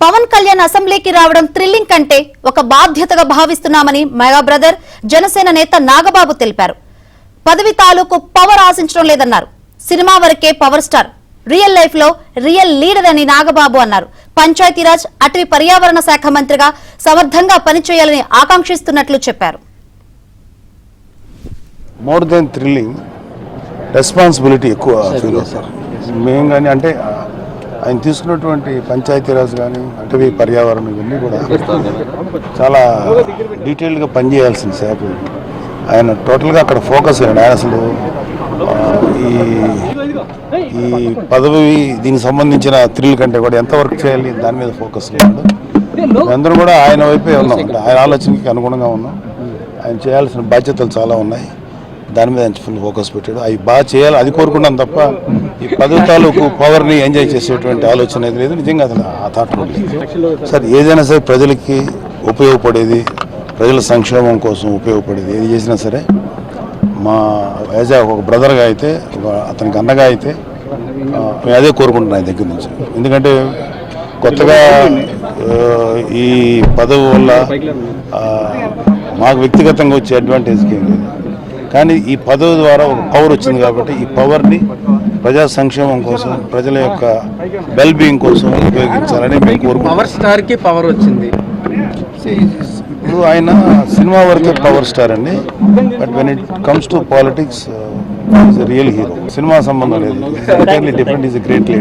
పవన్ కళ్యాణ్ అసెంబ్లీకి రావడం థ్రిల్లింగ్ కంటే ఒక బాధ్యతగా భావిస్తున్నామని మెగా బ్రదర్ జనసేన నేత నాగబాబు తెలిపారు. పదవి తాలూకు పవర్ ఆశించడం లేదన్నారు. సినిమా వరకే పవర్ స్టార్, రియల్ లైఫ్ లో రియల్ లీడర్ అని నాగబాబు అన్నారు. పంచాయతీరాజ్, అటవీ పర్యావరణ శాఖ మంత్రిగా సమర్థంగా పనిచేయాలని ఆకాంక్షిస్తున్నట్లు చెప్పారు. మోర్ దెన్ థ్రిల్లింగ్, రెస్పాన్సిబిలిటీ ఎక్కువ ఫీల్ అవుతారు. మేము కానీ అంటే ఆయన తీసుకున్నటువంటి పంచాయతీరాజ్ కానీ అటవీ పర్యావరణం ఇవన్నీ కూడా చాలా డీటెయిల్డ్గా పనిచేయాల్సిన శాఖ. ఆయన టోటల్గా అక్కడ ఫోకస్ అయ్యాడు. ఆయన అసలు ఈ పదవి దీనికి సంబంధించిన థ్రిల్ కంటే కూడా ఎంత వర్క్ చేయాలి దాని మీద ఫోకస్ అయ్యాడు. అందరూ కూడా ఆయన వైపే ఉన్నాం, అంటే ఆయన ఆలోచనకి అనుగుణంగా ఉన్నాం. ఆయన చేయాల్సిన బాధ్యతలు చాలా ఉన్నాయి, దాని మీద ఆయన ఫుల్ ఫోకస్ పెట్టాడు. అవి బాగా చేయాలి, అది కోరుకున్నాం తప్ప ఈ పదవి తాలూకు పవర్ని ఎంజాయ్ చేసేటువంటి ఆలోచన అయితే లేదు. నిజంగా అసలు ఆ థాట్ లేదు సార్. ఏదైనా సరే ప్రజలకి ఉపయోగపడేది, ప్రజల సంక్షేమం కోసం ఉపయోగపడేది ఏది చేసినా సరే మా యాజ్ ఒక బ్రదర్గా అయితే, అతనికి అన్నగా అయితే మేము అదే కోరుకుంటున్నాం ఆయన దగ్గర నుంచి. ఎందుకంటే కొత్తగా ఈ పదవి వల్ల మాకు వ్యక్తిగతంగా వచ్చే అడ్వాంటేజ్కి ఏం లేదు, కానీ ఈ పదవి ద్వారా ఒక పవర్ వచ్చింది కాబట్టి ఈ పవర్ని ప్రజా సంక్షేమం కోసం, ప్రజల యొక్క వెల్ బీయింగ్ కోసం ఉపయోగించాలని మేము కోరుకుంటున్నాం. పవర్ స్టార్కి పవర్ వచ్చింది. ఇప్పుడు ఆయన సినిమా వరకే పవర్ స్టార్ అండి, but when it comes to politics is a real hero. Cinema సంబంధం లేదు, different, is a great leader.